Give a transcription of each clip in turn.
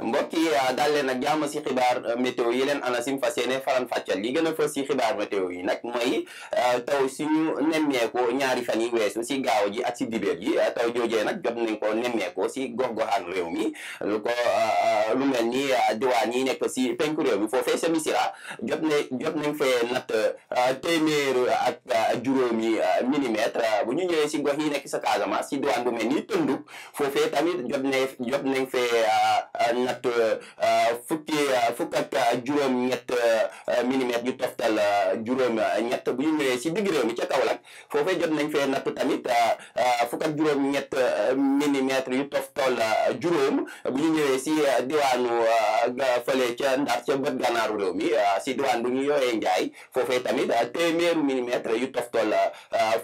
mbokk yi daal leen ak jàmm si xibaar météo yi leen ANACIM fas yéene faram fàccal li gën a fës si xibaar météo yi nag mooy taw suñu nemmeeku ñaari fan yi weesu si gaaw ji ak si dibéer ji taw joojee nag jot nañ ko nemmeeku si gox-goxaan réew mi lu mel ni diwaan yi nekk si penku réew mi foofee sa Missirah jot nañ fee natt téeméer ak juróomi millimètre bu ñu ñëwee si gox yi nekk sa Casamance si diwaan bu mel ni Tënduk foofee tamit jot nañ fee natt fukk ak juróom-ñett millimètres yu toftal juróom-ñett bu ñu ñëwee si digg réew mi ca Kaolack foofee jot nañ fee natt tamit fukk ak juróom-ñett millimètres yu toftal juróom bu ñu ñëwee si diwaanu fële ca Ndar ca bët gànnaaru réew mi si diwaan bu ñu yooyee Njaay foofee tamit téeméeru millimètres yu toftal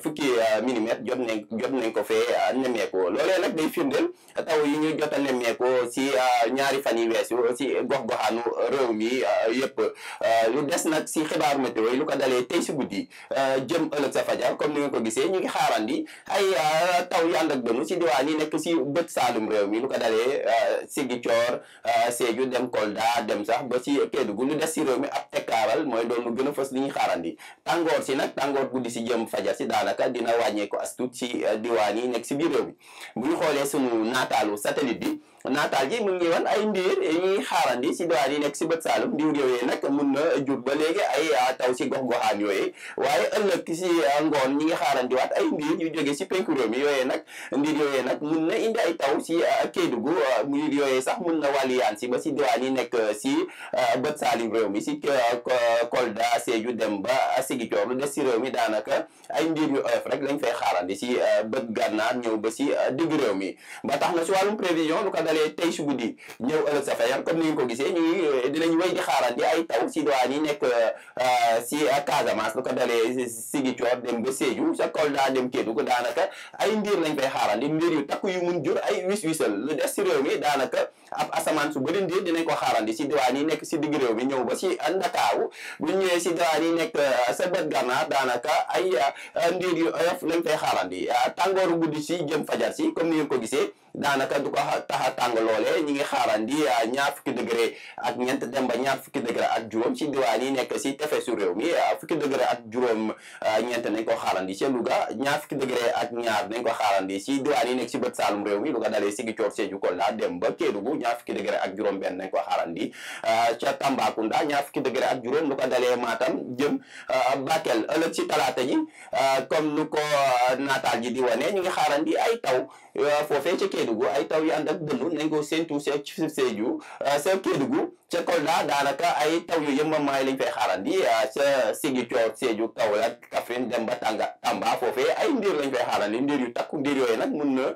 fukki millimètres jot nañ ko fee nemmeeku loolee nag day firndeel taw yi ñu jot a nemmeeku si ñaari fan yi weesu si gox-goxaanu réew mi yëpp lu des nag si xibaar météo yi lu ko dalee tey si guddi jëm ëllëg sa fajar comme ni nga ko gisee ñu ngi xaarandi ay taw yu ànd ak dënnu si diwaan yi nekk si bët saalum réew mi lu ko dalee Ziguinchor Sédhiou dem Kolda dem sax ba si Kédougou lu des si réew mi ab tekkaaral mooy doon lu gën a fës li ñuy xaarandi tàngoor si nag tàngoor guddi si jëm fajar si daanaka dina wàññeeku as tuut si diwaan yi nekk si biir réew mi bu ñu xoolee sunu naataalu satellite bi naataal ji mu ngi wan ay ndiir ñuy xaarandi si diwaan yi nekk si bët saalum ndiir yooyu nag mun na jur ba léegi ay taw si gox-goxaan yooyu waaye ëllëg si ngoon ñi ngi xaarandi waat ay ndiir yu jóge si penku réew mi yooyu nag ndiir yooyu nag mun na indi ay taw si Kédougou ndiir yooyu sax mun na wàlliyaan si ba si diwaan yi nekk si bët saalum réew mi si Kolda Sédhiou dem ba Ziguinchor lu des si réew mi daanaka ay ndiir yu oyof rek lañ fay xaarandi si bët gànnaar ñëw ba si digg réew mi ba tax na si wàllum prévision lu ko tey su guddi ñëw ëllëg sa fajar comme ni ngeen ko gisee dinañ wéy di xaarandi ay taw si diwaan yi nekk si Casamance lu ko dalee Ziguinchor dem ba Sédhiou sa Kolda dem Kédougou daanaka ay ndiir lañ fay xaarandi ndiir yu takku yu mun jur ay wis-wisal lu des si réew mi daanaka ab asamaan su bëri ndiir dinañ ko xaarandi si diwaan yi nekk si digg réew mi ñëw ba si Ndakaaru bu ñu ñëwee si diwaan yi nekk sa bët gànnaar daanaka ay ndiir yu oyof lañ fay xaarandi tàngooru guddi si jëm fajar si comme ni ngeen ko gisee daanaka du ko tax a tàng loole ñi ngi xaarandi ñaar fukki degré ak ñeent dem ba ñaar fukki degré ak juróom si diwaan yi nekk si tefesu réew mi fukki degré ak juróom ñeent nañ ko xaarandi si Louga ñaar fukki degré ak ñaar nañ ko xaarandi si diwaan yi nekk si bët saalum réew mi Louga dalee Ziguinchor Sédhiou Kolda dem ba Kédougou ñaar fukki degré ak juróom benn nañ ko xaarandi ca Tambacounda ñaar fukki degré ak juróom lu ko dalee Matam jëm Bakel ëllëg si talaata ji comme nu ko naataal ji di wane ñu ngi xaarandi ay taw foofee ca Kédougou ay taw yu ànd ak dënnu nañ ko séntu sa Sédhiou sa Kédougou ca Kolda daanaka ay taw yu yëmbamaay lañ fay xaarandi sa Ziguinchor Sédhiou Kaolack Kaffrine dem ba Tamba foofee ay ndiir lañ fay xaarandi ndiir yu takku ndiir yooyu nag mun na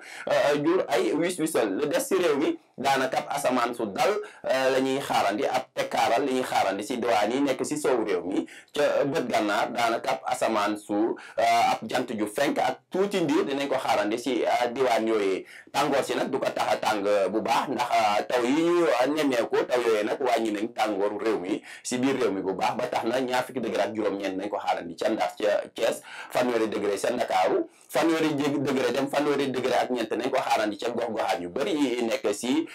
jur ay wis-wisal lu des si réew mi daanaka ab asamaan su dal la ñuy xaarandi ab tekkaaral la ñuy xaarandi si diwaan yi nekk si sowu réew mi ca bët gànnaar daanaka ab asamaan su ab jant ju fenk ak tuuti ndiir dinañ ko xaarandi si diwaan yooyu tàngoor si nag du ko tax a tàng bu baax ndax taw yi ñu nemmeeku taw yooyu nag wàññi nañ tàngooru réew mi si biir réew mi bu baax ba tax na ñaar fukki degré ak juróom-ñeent nañ ko xaarandi ca Ndar ca Thiès fanweeri degré sa Ndakaaru fanweeri degré dem fanweeri degré ak ñeent nañ ko xaarandi ca gox-goxaan yu bëri yi nekk si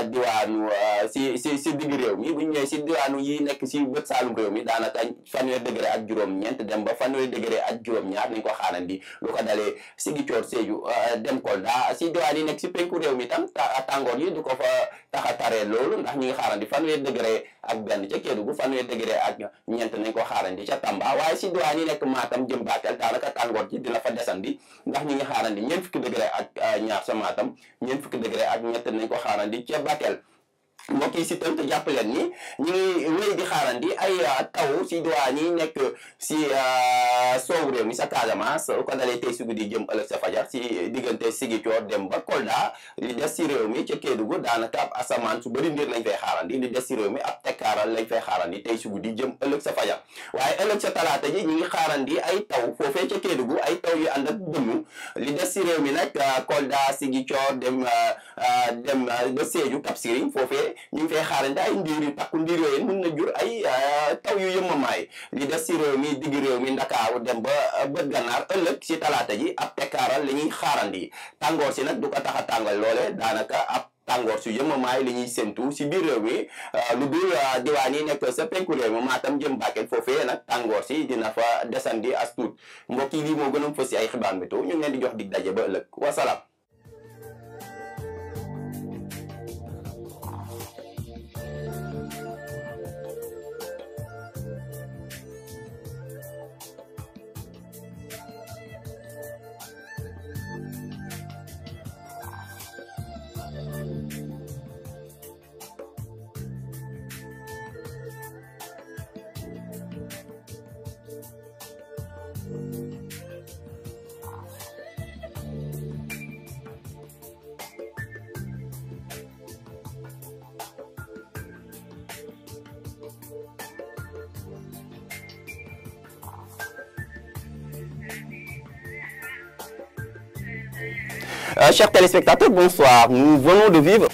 diwaanu si digg réew mi bu ñu ñëwee si diwaanu yi nekk si bët saalum réew mi daanaka fanweeri degré ak juróom-ñeent dem ba fanweeri degré ak juróom-ñaar nañ ko xaarandi lu ko dalee Ziguinchor Sédhiou dem Kolda si diwaan yi nekk si penku réew mi tam tàngoor yi du ko fa tax a taree loolu ndax ñi ngi xaarandi fanweeri degré ak benn ca Kédougou fanweeri degré ak ñeent nañ ko xaarandi ca Tamba waaye si diwaan yi nekk Matam jëm Bakel daanaka tàngoor ji dina fa desandi ndax ñi ngi xaarandi ñeent fukki degré ak ñaar sa Matam ñeent fukki degré ak ñett nañ ko xaarandi ca Bakel mbokk yi si tënk jàpp leen ni ñu ngi wéy di xaarandi ay taw si diwaan yi nekk si soowu réew mi sa Casamance ko dalee tey si guddi jëm ëllëg sa fajar si diggante Ziguinchor dem ba Kolda li des si réew mi ca Kédougou daanaka ab asamaan su bëri ndiir lañ fay xaarandi li des si réew mi ab tekkaaral lañ fay xaarandi tey si guddi jëm ëllëg sa fajar waaye ëllëg sa talaata ji ñu ngi xaarandi ay taw foofee ca Kédougou ay taw yu ànd ak dënnu li des si réew mi nag Kolda Ziguinchor dem ba Sédhiou Cap Skirring foofee ñu ngi fay xaarandi ay ndiir yu takku ndiir yooyu mun na jur ay taw yu yëmmamaay li des si réew mi digg réew mi Ndakaaru dem ba bët gànnaar ëllëg si talaata ji ab tekkaaral la ñuy xaarandi tàngoor si nag du ko tax a tàngal loole daanaka ab tàngoor su yëmamaay la ñuy séntu si biir réew mi lu dul diwaan yi nekk sa penku réew mi Matam jëm Bakel foofee nag tàngoor si dina fa desandi as tuut mbokk yi lii moo gën a fës si ay xibaar météo ñu ngi leen di jox dig daje ba ëllëg wasalaam. Chers téléspectateurs, bonsoir. Nous venons de vivre